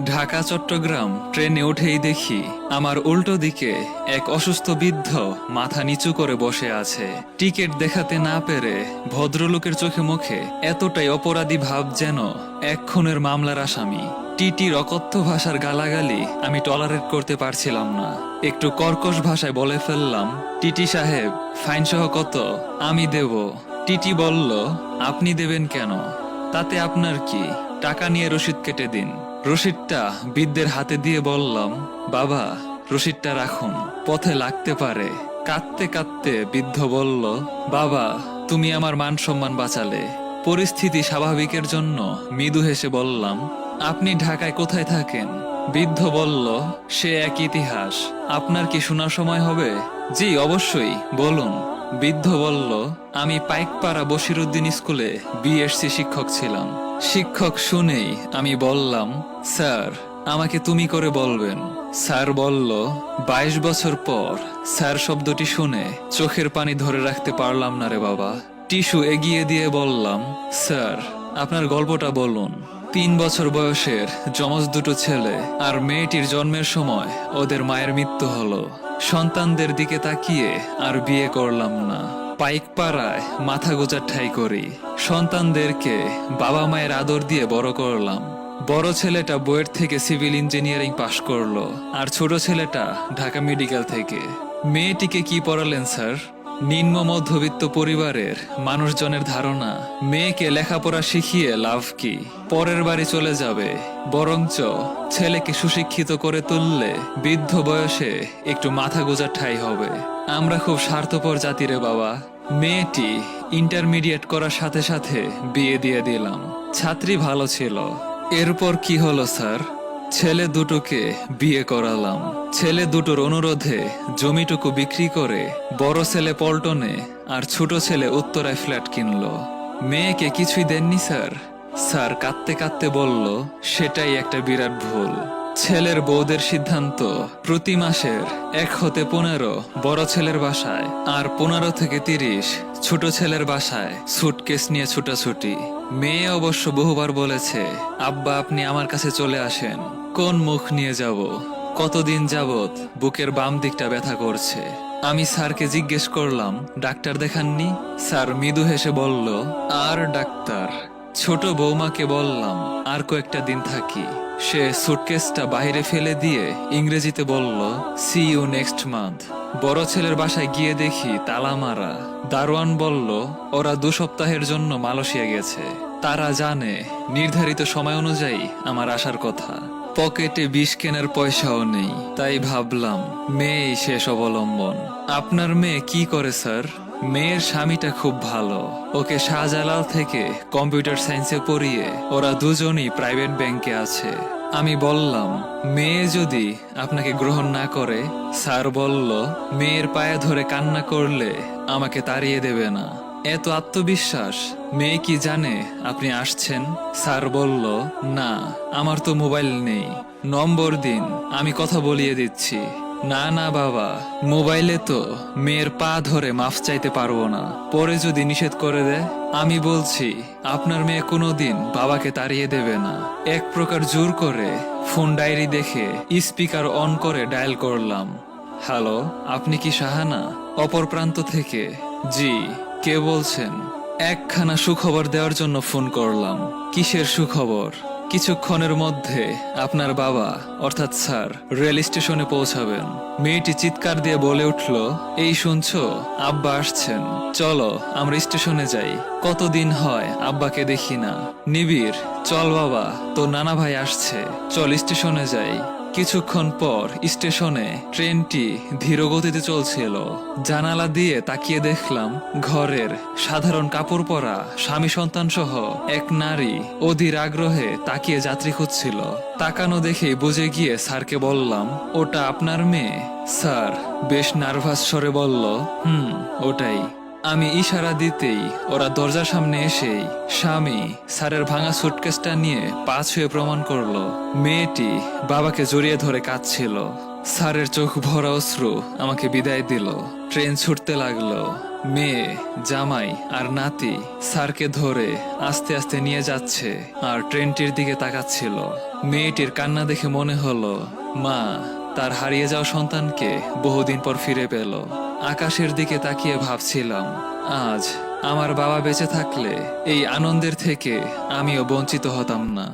ঢাকা চট্টগ্রাম ট্রেনে উঠেই দেখি আমার উল্টো দিকে এক অসুস্থ বৃদ্ধ মাথা নিচু করে বসে আছে। টিকিট দেখাতে না পেরে ভদ্রলোকের চোখে মুখে এতটাই অপরাধী ভাব যেন এক খুনের মামলার আসামি। টিটির অকথ্য ভাষার গালাগালি আমি টলারেট করতে পারছিলাম না। একটু কর্কশ ভাষায় বলে ফেললাম, টিটি সাহেব, ফাইন সহ কত? আমি দেব। টিটি বলল, আপনি দেবেন কেন? তাতে আপনার কি? টাকা নিয়ে রসিদ কেটে দিন। রসিদটা বৃদ্ধের হাতে দিয়ে বললাম, বাবা, রসিদটা রাখুন, পথে লাগতে পারে। কাঁদতে কাঁদতে বৃদ্ধ বলল, বাবা, তুমি আমার মান সম্মান বাঁচালে। পরিস্থিতি স্বাভাবিকের জন্য মৃদু হেসে বললাম, আপনি ঢাকায় কোথায় থাকেন? বৃদ্ধ বলল, সে এক ইতিহাস। আপনার কি শোনার সময় হবে? জি অবশ্যই, বলুন। বৃদ্ধ বলল, আমি পাইকপাড়া বশিরউদ্দিন স্কুলে বিএসসি শিক্ষক ছিলাম। শিক্ষক শুনেই আমি বললাম, স্যার, আমাকে তুমি করে বলবেন। স্যার বলল, 22 বছর পর। স্যার শব্দটি শুনে চোখের পানি ধরে রাখতে পারলাম না রে বাবা। টিস্যু এগিয়ে দিয়ে বললাম, স্যার, আপনার গল্পটা বলুন। 3 বছর বয়সের যমজ দুটো ছেলে আর মেয়েটির জন্মের সময় ওদের মায়ের মৃত্যু হলো। সন্তানদের দিকে তাকিয়ে আর বিয়ে করলাম না। পাইকপাড়ায় মাথা গোজার ঠাই করি। সন্তানদেরকে বাবা মায়ের আদর দিয়ে বড় করলাম। বড় ছেলেটা বুয়েট থেকে সিভিল ইঞ্জিনিয়ারিং পাশ করলো, আর ছোট ছেলেটা ঢাকা মেডিকেল থেকে। মেয়েটিকে কি পড়ালেন স্যার? নিম্ন মধ্যবিত্ত পরিবারের মানুষজনের ধারণা, মেয়েকে লেখাপড়া শিখিয়ে লাভ কি? পরের বাড়ি চলে যাবে। বরঞ্চ ছেলেকে সুশিক্ষিত করে তুললে বৃদ্ধ বয়সে একটু মাথা গোজার ঠাঁই হবে। আমরা খুব স্বার্থপর জাতি রে বাবা। মেয়েটি ইন্টারমিডিয়েট করার সাথে সাথে বিয়ে দিয়ে দিলাম। ছাত্রী ভালো ছিল। এরপর কি হলো স্যার? ছেলে দুটোকে বিয়ে করালাম। ছেলে দুটোর অনুরোধে জমিটুকু বিক্রি করে বড় ছেলে পল্টনে আর ছোট ছেলে উত্তরায় ফ্ল্যাট কিনলো। মেয়েকে কিছুই দেননি স্যার? স্যার কাঁদতে কাঁদতে বলল, সেটাই একটা বিরাট ভুল। ছেলের বউদের সিদ্ধান্ত প্রতি মাসের 1 হতে 15 বড় ছেলের বাসায় আর 15 থেকে 30 ছোট ছেলের বাসায় সুটকেস নিয়ে ছুটাছুটি। মেয়ে অবশ্য বহুবার বলেছে, আব্বা আপনি আমার কাছে চলে আসেন। কোন মুখ নিয়ে যাব? কতদিন যাবত বুকের বাম দিকটা ব্যথা করছে। আমি স্যারকে জিজ্ঞেস করলাম, ডাক্তার দেখাননি? স্যার মৃদু হেসে বলল, আর ডাক্তার? ছোট বৌমাকে বললাম, আর কয়েকটা দিন থাকি। সে সুটকেসটা বাইরে ফেলে দিয়ে ইংরেজিতে বলল, সি ইউ নেক্সট মান্থ। বড় ছেলের বাসায় গিয়ে দেখি তালা মারা। দারোয়ান বলল, ওরা 2 সপ্তাহের জন্য মালয়েশিয়া গেছে। তারা জানে নির্ধারিত সময় অনুযায়ী আমার আসার কথা। পকেটে বিষ কেনার পয়সাও নেই। তাই ভাবলাম মেয়েই শেষ অবলম্বন। আপনার মেয়ে কি করে স্যার? মেয়ের স্বামীটা খুব ভালো। ওকে শাহজালাল থেকে কম্পিউটার সায়েন্সে পড়িয়ে ওরা দুজনই প্রাইভেট ব্যাংকে আছে। আমি বললাম, মেয়ে যদি আপনাকে গ্রহণ না করে? স্যার বলল, মেয়ের পায়ে ধরে কান্না করলে আমাকে তাড়িয়ে দেবে না। এত আত্মবিশ্বাস। মেয়ে কি জানে আপনি আসছেন? স্যার বলল, না, আমার তো মোবাইল নেই। নম্বর দিন, আমি কথা বলিয়ে দিচ্ছি। না না বাবা, মোবাইলে তো মেয়ের পা ধরে মাফ চাইতে পারবো না। পরে যদি নিষেধ করে দেয়? আমি বলছি, আপনার মেয়ে কোনোদিন বাবাকে তাড়িয়ে দেবে না। এক প্রকার জোর করে ফোন ডায়েরি দেখে স্পিকার অন করে ডায়াল করলাম। হ্যালো, আপনি কি শাহানা? অপর প্রান্ত থেকে, জি, কে বলছেন? একখানা সুখবর দেওয়ার জন্য ফোন করলাম। কিসের সুখবর? কিছুক্ষণের মধ্যে আপনার বাবা অর্থাৎ স্যার রেল স্টেশনে পৌঁছাবেন। মেয়েটি চিৎকার দিয়ে বলে উঠল, এই শুনছো, আব্বা আসছেন। চলো আমরা স্টেশনে যাই। কতদিন হয় আব্বাকে দেখি না। নিবিড়, চল বাবা, তো নানা ভাই আসছে, চল স্টেশনে যাই। কিছুক্ষণ পর স্টেশনে ট্রেনটি ধীর গতিতে চলছিল। জানালা দিয়ে তাকিয়ে দেখলাম ঘরের সাধারণ কাপড় পরা স্বামী সন্তান সহ এক নারী অধীর আগ্রহে তাকিয়ে যাত্রী খুঁজছিল। তাকানো দেখে বুঝে গিয়ে স্যারকে বললাম, ওটা আপনার মেয়ে? স্যার বেশ নার্ভাস স্বরে বলল, ওটাই। আমি ইশারা দিতেই ওরা দরজার সামনে এসেই স্বামী স্যারের ভাঙা সুটকেসটা নিয়ে পা ছুঁয়ে প্রমাণ করলো। মেয়েটি বাবাকে জড়িয়ে ধরে কাঁদছিল। স্যারের চোখ ভরা অশ্রু আমাকে বিদায় দিল। ট্রেন ছুটতে লাগলো। মেয়ে, জামাই আর নাতি স্যারকে ধরে আস্তে আস্তে নিয়ে যাচ্ছে আর ট্রেনটির দিকে তাকাচ্ছিল। মেয়েটির কান্না দেখে মনে হলো মা তার হারিয়ে যাওয়া সন্তানকে বহুদিন পর ফিরে পেল। আকাশের দিকে তাকিয়ে ভাবছিলাম, আজ আমার বাবা বেঁচে থাকলে এই আনন্দের থেকে আমিও বঞ্চিত হতাম না।